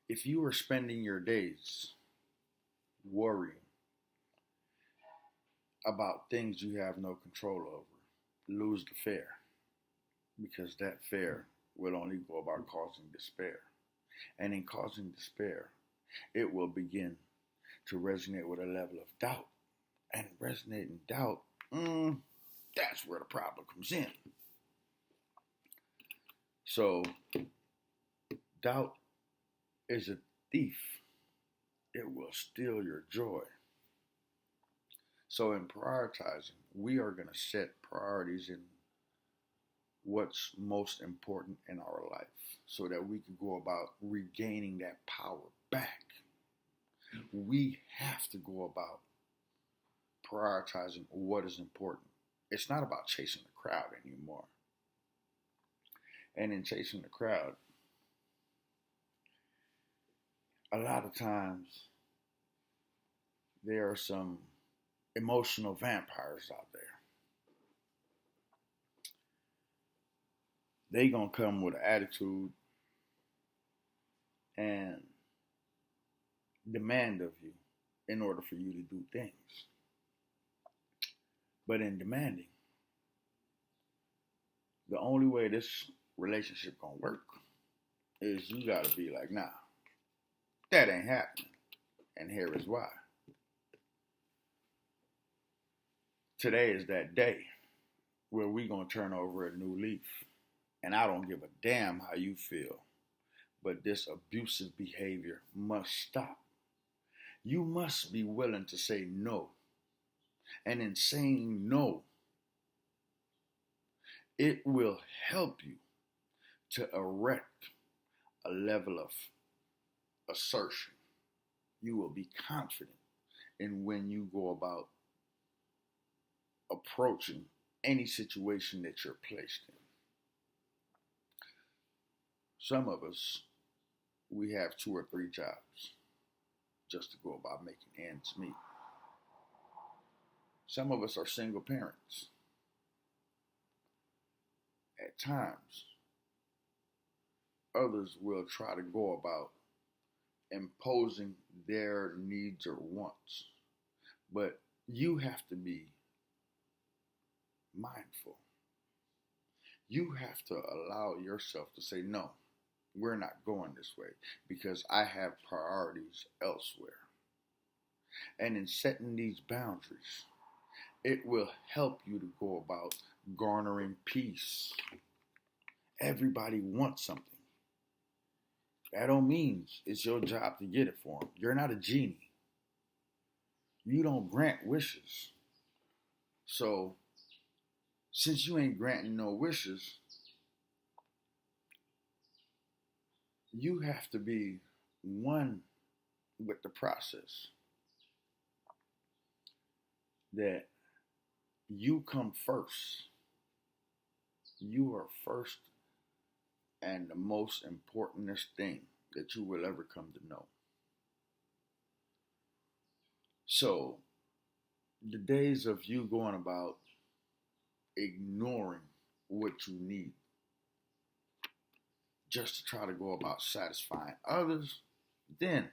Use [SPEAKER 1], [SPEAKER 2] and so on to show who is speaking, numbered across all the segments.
[SPEAKER 1] If you are spending your days worrying about things you have no control over, lose the fear, because that fear will only go about causing despair. And in causing despair, it will begin to resonate with a level of doubt. And resonating doubt, that's where the problem comes in. So, doubt is a thief. It will steal your joy. So in prioritizing, we are going to set priorities in what's most important in our life so that we can go about regaining that power back. We have to go about prioritizing what is important. It's not about chasing the crowd anymore. And in chasing the crowd, a lot of times there are some emotional vampires out there. They gonna come with an attitude and demand of you in order for you to do things. But in demanding, the only way this relationship gonna work is you gotta be like, nah, that ain't happening. And here is why. Today is that day where we gonna turn over a new leaf. And I don't give a damn how you feel, but this abusive behavior must stop. You must be willing to say no. And in saying no, it will help you to erect a level of assertion. You will be confident in when you go about approaching any situation that you're placed in. Some of us, we have 2 or 3 jobs just to go about making ends meet. Some of us are single parents. At times, others will try to go about imposing their needs or wants. But you have to be mindful. You have to allow yourself to say, no, we're not going this way because I have priorities elsewhere. And in setting these boundaries, it will help you to go about garnering peace. Everybody wants something. That don't mean it's your job to get it for them. You're not a genie. You don't grant wishes. So, since you ain't granting no wishes, you have to be one with the process. That you come first. You are first and the most importantest thing that you will ever come to know. So, the days of you going about ignoring what you need just to try to go about satisfying others, then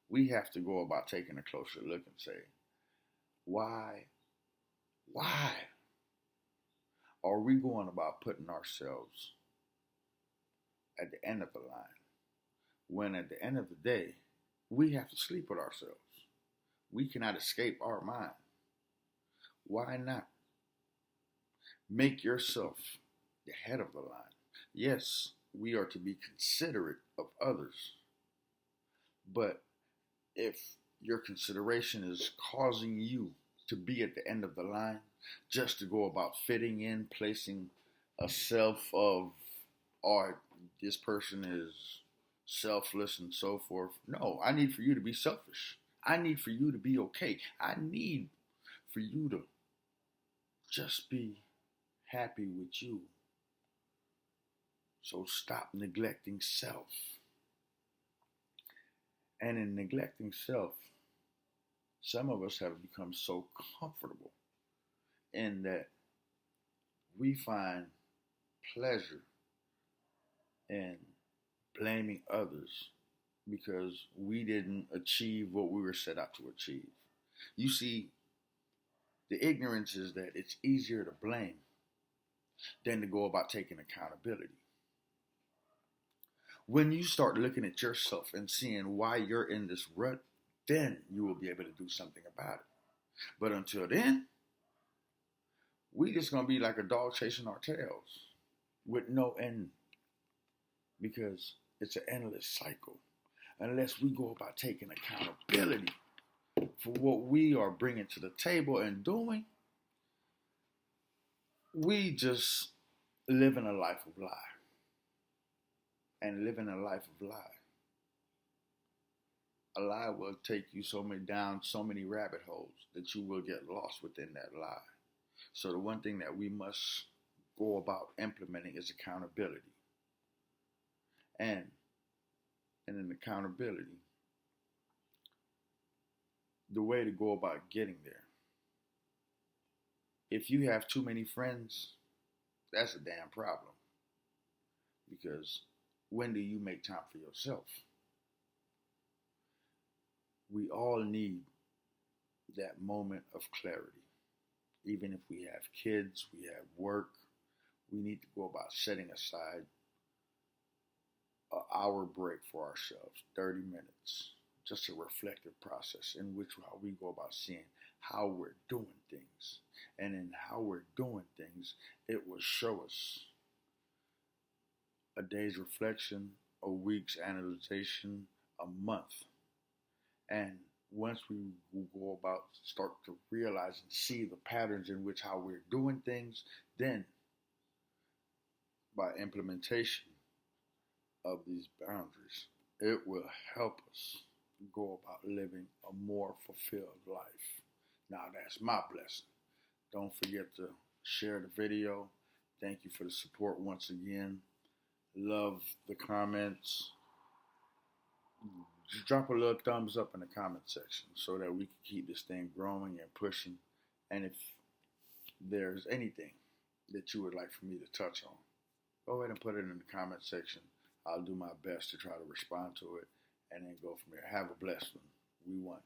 [SPEAKER 1] we have to go about taking a closer look and say, why are we going about putting ourselves at the end of the line when at the end of the day we have to sleep with ourselves? We cannot escape our mind. Why not make yourself the head of the line? Yes, we are to be considerate of others, but if your consideration is causing you to be at the end of the line just to go about fitting in, placing a self of, or this person is selfless and so forth. No, I need for you to be selfish. I need for you to be okay. I need for you to just be happy with you. So stop neglecting self. And in neglecting self, some of us have become so comfortable in that we find pleasure in blaming others because we didn't achieve what we were set out to achieve. You see, the ignorance is that it's easier to blame than to go about taking accountability. When you start looking at yourself and seeing why you're in this rut, then you will be able to do something about it. But until then, we just gonna be like a dog chasing our tails with no end, because it's an endless cycle. Unless we go about taking accountability for what we are bringing to the table and doing, we just live in a life of lie. And living a life of lie, a lie will take you down so many rabbit holes that you will get lost within that lie. So the one thing that we must go about implementing is accountability. And in accountability, the way to go about getting there. If you have too many friends, that's a damn problem. Because when do you make time for yourself? We all need that moment of clarity. Even if we have kids, we have work, we need to go about setting aside an hour break for ourselves, 30 minutes, just a reflective process in which how we go about seeing how we're doing things. And in how we're doing things, it will show us a day's reflection, a week's analyzation, a month. And once we go about start to realize and see the patterns in which how we're doing things, then by implementation of these boundaries, it will help us go about living a more fulfilled life. Now that's my blessing. Don't forget to share the video. Thank you for the support once again. Love the comments. Just drop a little thumbs up in the comment section so that we can keep this thing growing and pushing. And if there's anything that you would like for me to touch on, go ahead and put it in the comment section. I'll do my best to try to respond to it and then go from there. Have a blessed one. We won.